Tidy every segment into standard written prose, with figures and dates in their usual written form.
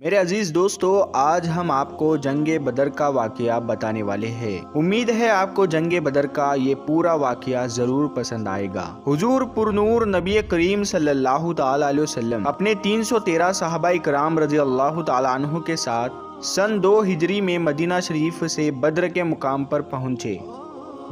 میرے عزیز دوستو، آج ہم آپ کو جنگ بدر کا واقعہ بتانے والے ہیں۔ امید ہے آپ کو جنگ بدر کا یہ پورا واقعہ ضرور پسند آئے گا۔ حضور پرنور نبی کریم صلی اللہ تعالی علیہ وسلم اپنے 313 صحابہ کرام رضی اللہ تعالی عنہ کے ساتھ سن 2 ہجری میں مدینہ شریف سے بدر کے مقام پر پہنچے،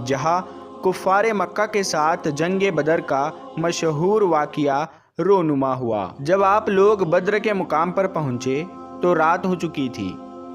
جہاں کفار مکہ کے ساتھ جنگ بدر کا مشہور واقعہ رونما ہوا۔ جب آپ لوگ بدر کے مقام پر پہنچے تو رات ہو چکی تھی۔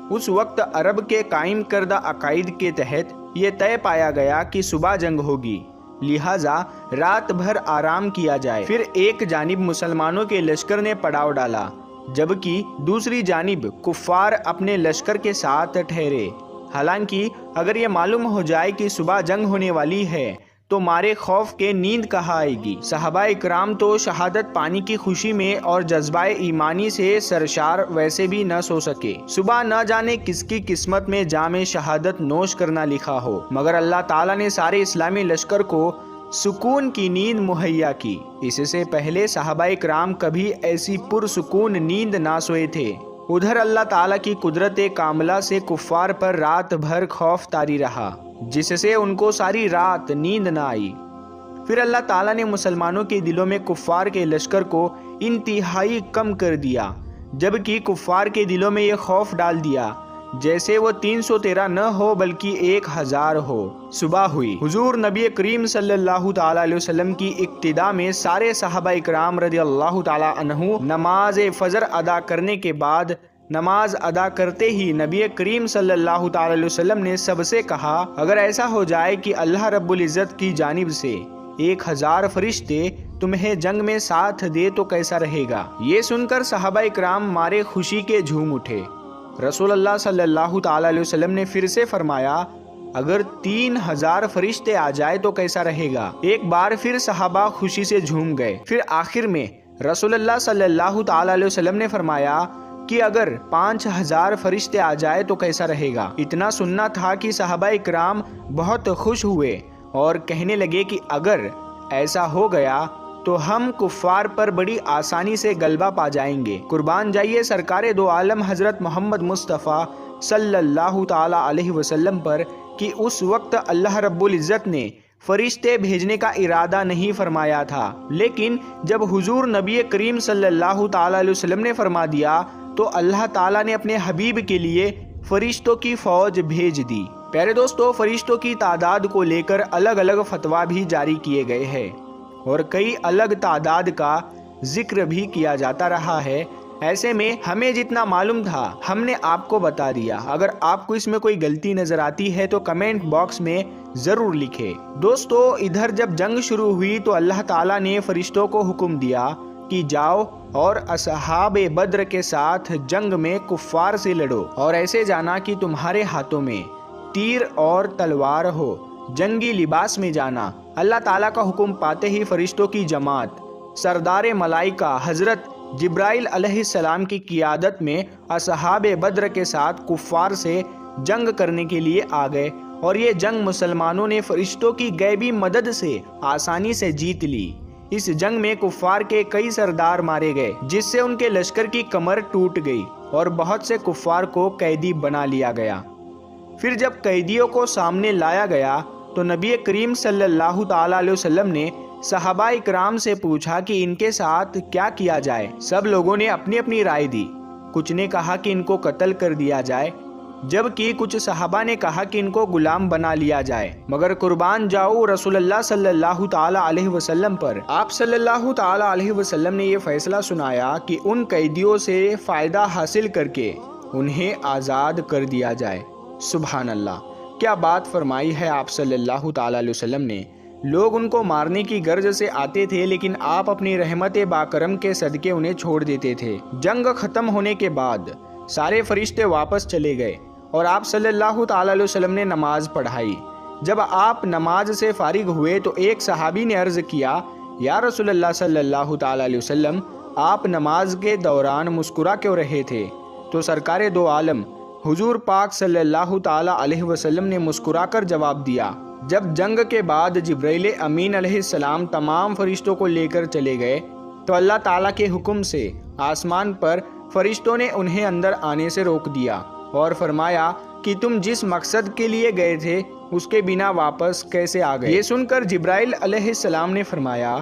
اس وقت عرب کے قائم کردہ عقائد کے تحت یہ طے پایا گیا کہ صبح جنگ ہوگی، لہٰذا رات بھر آرام کیا جائے۔ پھر ایک جانب مسلمانوں کے لشکر نے پڑاؤ ڈالا، جبکہ دوسری جانب کفار اپنے لشکر کے ساتھ ٹھہرے۔ حالانکہ اگر یہ معلوم ہو جائے کہ صبح جنگ ہونے والی ہے تو مارے خوف کے نیند کہاں آئے گی۔ صحابہ اکرام تو شہادت پانے کی خوشی میں اور جذبہ ایمانی سے سرشار ویسے بھی نہ سو سکے۔ صبح نہ جانے کس کی قسمت میں جام شہادت نوش کرنا لکھا ہو، مگر اللہ تعالیٰ نے سارے اسلامی لشکر کو سکون کی نیند مہیا کی۔ اس سے پہلے صحابہ اکرام کبھی ایسی پرسکون نیند نہ سوئے تھے۔ ادھر اللہ تعالیٰ کی قدرت کاملہ سے کفار پر رات بھر خوف طاری رہا، جس سے ان کو ساری رات نیند نہ آئی۔ پھر اللہ تعالیٰ نے مسلمانوں کے دلوں میں کفار کے لشکر کو انتہائی کم کر دیا، جبکہ کفار کے دلوں میں یہ خوف ڈال دیا جیسے وہ 313 نہ ہو بلکہ 1000 ہو۔ صبح ہوئی، حضور نبی کریم صلی اللہ تعالی علیہ وسلم کی اقتداء میں سارے صحابہ اکرام رضی اللہ تعالی عنہ نماز فجر ادا کرنے کے بعد نماز ادا کرتے ہی نبی کریم صلی اللہ تعالی علیہ وسلم نے سب سے کہا، اگر ایسا ہو جائے کہ اللہ رب العزت کی جانب سے 1000 فرشتے تمہیں جنگ میں ساتھ دے تو کیسا رہے گا؟ یہ سن کر صحابہ اکرام مارے خوشی کے جھوم اٹھے۔ رسول اللہ صلی اللہ تعالی علیہ وسلم نے پھر سے فرمایا، اگر 3000 فرشتے آ جائے تو کیسا رہے گا؟ ایک بار پھر صحابہ خوشی سے جھوم گئے۔ پھر آخر میں رسول اللہ صلی اللہ تعالی علیہ وسلم نے فرمایا کہ اگر 5000 فرشتے آ جائے تو کیسا رہے گا؟ اتنا سننا تھا کہ صحابہ اکرام بہت خوش ہوئے اور کہنے لگے کہ اگر ایسا ہو گیا تو ہم کفار پر بڑی آسانی سے غلبہ پا جائیں گے۔ قربان جائیے سرکار دو عالم حضرت محمد مصطفیٰ صلی اللہ تعالی علیہ وسلم پر کہ اس وقت اللہ رب العزت نے فرشتے بھیجنے کا ارادہ نہیں فرمایا تھا، لیکن جب حضور نبی کریم صلی اللہ تعالی علیہ وسلم نے فرما دیا تو اللہ تعالیٰ نے اپنے حبیب کے لیے فرشتوں کی فوج بھیج دی۔ پیارے دوستو، فرشتوں کی تعداد کو لے کر الگ الگ فتویٰ بھی جاری کیے گئے ہیں اور کئی الگ تعداد کا ذکر بھی کیا جاتا رہا ہے۔ ایسے میں ہمیں جتنا معلوم تھا ہم نے آپ کو بتا دیا۔ اگر آپ کو اس میں کوئی غلطی نظر آتی ہے تو کمنٹ باکس میں ضرور لکھیں۔ دوستو، ادھر جب جنگ شروع ہوئی تو اللہ تعالیٰ نے فرشتوں کو حکم دیا کہ جاؤ اور اصحاب بدر کے ساتھ جنگ میں کفار سے لڑو، اور ایسے جانا کہ تمہارے ہاتھوں میں تیر اور تلوار ہو، جنگی لباس میں جانا۔ اللہ تعالیٰ کا حکم پاتے ہی فرشتوں کی جماعت سردار ملائکہ حضرت جبرائیل علیہ السلام کی قیادت میں اصحاب بدر کے ساتھ کفار سے جنگ کرنے کے لیے آ گئے، اور یہ جنگ مسلمانوں نے فرشتوں کی غیبی مدد سے آسانی سے جیت لی۔ اس جنگ میں کفار کے کئی سردار مارے گئے، جس سے ان کے لشکر کی کمر ٹوٹ گئی اور بہت سے کفار کو قیدی بنا لیا گیا۔ پھر جب قیدیوں کو سامنے لایا گیا تو نبی کریم صلی اللہ تعالی علیہ وسلم نے صحابہ اکرام سے پوچھا کہ ان کے ساتھ کیا کیا جائے۔ سب لوگوں نے اپنی اپنی رائے دی۔ کچھ نے کہا کہ ان کو قتل کر دیا جائے، جبکہ کچھ صحابہ نے کہا کہ ان کو غلام بنا لیا جائے۔ مگر قربان جاؤ رسول اللہ صلی اللہ تعالی علیہ وسلم پر، آپ صلی اللہ تعالی علیہ وسلم نے یہ فیصلہ سنایا کہ ان قیدیوں سے فائدہ حاصل کر کے انہیں آزاد کر دیا جائے۔ سبحان اللہ، کیا بات فرمائی ہے آپ صلی اللہ تعالی علیہ وسلم نے۔ لوگ ان کو مارنے کی غرض سے آتے تھے، لیکن آپ اپنی رحمت باکرم کے صدقے انہیں چھوڑ دیتے تھے۔ جنگ ختم ہونے کے بعد سارے فرشتے واپس چلے گئے اور آپ صلی اللہ تعالی علیہ وسلم نے نماز پڑھائی۔ جب آپ نماز سے فارغ ہوئے تو ایک صحابی نے عرض کیا، یا رسول اللہ صلی اللہ تعالی علیہ وسلم، آپ نماز کے دوران مسکرا کیوں رہے تھے؟ تو سرکار دو عالم حضور پاک صلی اللہ تعالی علیہ وسلم نے مسکرا کر جواب دیا، جب جنگ کے بعد جبرائیل امین علیہ السلام تمام فرشتوں کو لے کر چلے گئے تو اللہ تعالیٰ کے حکم سے آسمان پر فرشتوں نے انہیں اندر آنے سے روک دیا اور فرمایا کہ تم جس مقصد کے لیے گئے تھے اس کے بنا واپس کیسے آ گئے؟ یہ سن کر جبرائیل علیہ السلام نے فرمایا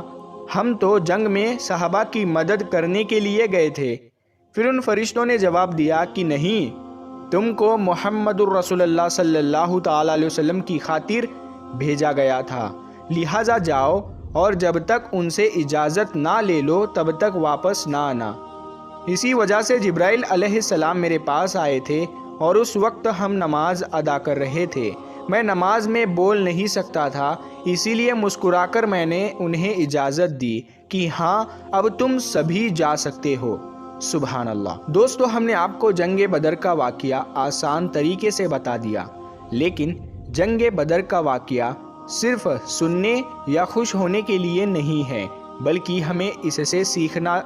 ہم تو جنگ میں صحابہ کی مدد کرنے کے لیے گئے تھے۔ پھر ان فرشتوں نے جواب دیا کہ نہیں، تم کو محمد الرسول اللہ صلی اللہ تعالیٰ علیہ وسلم کی خاطر بھیجا گیا تھا، لہٰذا جاؤ اور جب تک ان سے اجازت نہ لے لو تب تک واپس نہ آنا۔ اسی وجہ سے جبرائیل علیہ السلام میرے پاس آئے تھے اور اس وقت ہم نماز ادا کر رہے تھے۔ میں نماز میں بول نہیں سکتا تھا، اسی لیے مسکرا کر میں نے انہیں اجازت دی کہ ہاں اب تم سبھی جا سکتے ہو۔ سبحان اللہ۔ دوستو، ہم نے آپ کو جنگ بدر کا واقعہ آسان طریقے سے بتا دیا، لیکن جنگ بدر کا واقعہ صرف سننے یا خوش ہونے کے لیے نہیں ہے، بلکہ ہمیں اس سے سیکھنا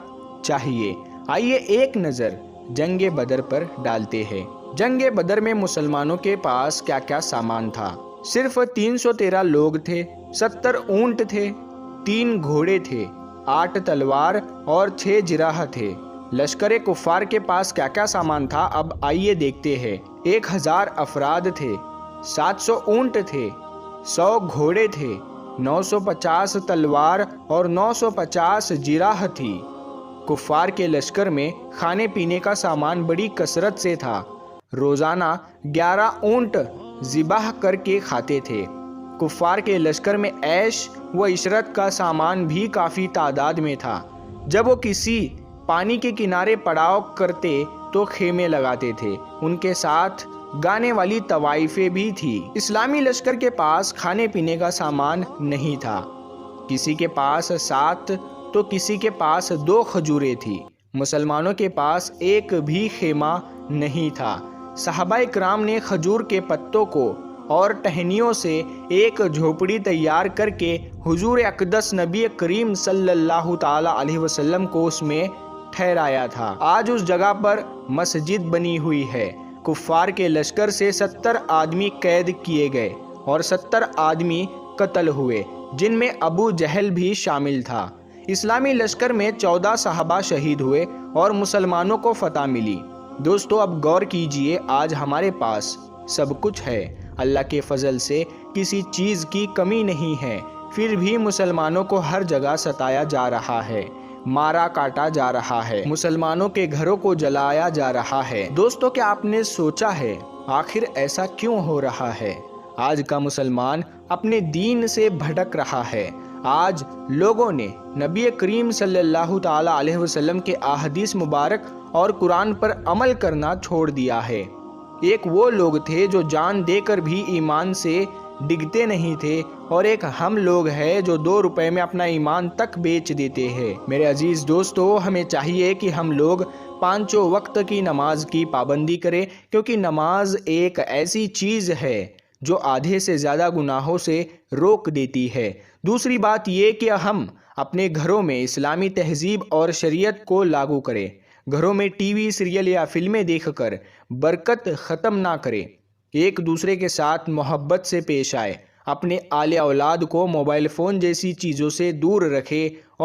چاہیے۔ آئیے ایک نظر جنگ بدر پر ڈالتے ہیں۔ جنگ بدر میں مسلمانوں کے پاس کیا کیا سامان تھا؟ صرف 313 لوگ تھے، 70 اونٹ تھے، 3 گھوڑے تھے، 8 تلوار اور 6 جراح تھے۔ لشکر کفار کے پاس کیا کیا سامان تھا؟ اب آئیے دیکھتے ہیں۔ 1000 افراد تھے، 700 اونٹ تھے، 100 گھوڑے تھے، 950 تلوار اور 950 جراح تھی۔ کفار کے لشکر میں کھانے پینے کا سامان بڑی کثرت سے تھا، روزانہ 11 اونٹ ذبح کر کے کھاتے تھے۔ کفار کے لشکر میں عیش و عشرت کا سامان بھی کافی تعداد میں تھا۔ جب وہ کسی پانی کے کنارے پڑاؤ کرتے تو خیمے لگاتے تھے، ان کے ساتھ گانے والی طوائفیں بھی تھی۔ اسلامی لشکر کے پاس کھانے پینے کا سامان نہیں تھا، کسی کے پاس 7 تو کسی کے پاس 2 کھجوریں تھی۔ مسلمانوں کے پاس ایک بھی خیمہ نہیں تھا۔ صحابہ کرام نے کھجور کے پتوں کو اور ٹہنیوں سے ایک جھوپڑی تیار کر کے حضور اقدس نبی کریم صلی اللہ تعالیٰ علیہ وسلم کو اس میں ٹھہرایا تھا۔ آج اس جگہ پر مسجد بنی ہوئی ہے۔ کفار کے لشکر سے 70 آدمی قید کیے گئے اور 70 آدمی قتل ہوئے، جن میں ابو جہل بھی شامل تھا۔ اسلامی لشکر میں 14 صحابہ شہید ہوئے اور مسلمانوں کو فتح ملی۔ دوستو، اب غور کیجئے، آج ہمارے پاس سب کچھ ہے، اللہ کے فضل سے کسی چیز کی کمی نہیں ہے، پھر بھی مسلمانوں کو ہر جگہ ستایا جا رہا ہے، مارا کاٹا جا رہا ہے، مسلمانوں کے گھروں کو جلایا جا رہا ہے۔ دوستو، کیا آپ نے سوچا ہے آخر ایسا کیوں ہو رہا ہے؟ آج کا مسلمان اپنے دین سے بھٹک رہا ہے۔ آج لوگوں نے نبی کریم صلی اللہ تعالیٰ علیہ وسلم کے احادیث مبارک اور قرآن پر عمل کرنا چھوڑ دیا ہے۔ ایک وہ لوگ تھے جو جان دے کر بھی ایمان سے ڈگتے نہیں تھے، اور ایک ہم لوگ ہیں جو 2 روپے میں اپنا ایمان تک بیچ دیتے ہیں۔ میرے عزیز دوستو، ہمیں چاہیے کہ ہم لوگ 5 وقت کی نماز کی پابندی کریں، کیونکہ نماز ایک ایسی چیز ہے جو آدھے سے زیادہ گناہوں سے روک دیتی ہے۔ دوسری بات یہ کہ ہم اپنے گھروں میں اسلامی تہذیب اور شریعت کو لاگو کریں۔ گھروں میں ٹی وی، سیریل یا فلمیں دیکھ کر برکت ختم نہ کریں، ایک دوسرے کے ساتھ محبت سے پیش آئے، اپنے آل اولاد کو موبائل فون جیسی چیزوں سے دور رکھے اور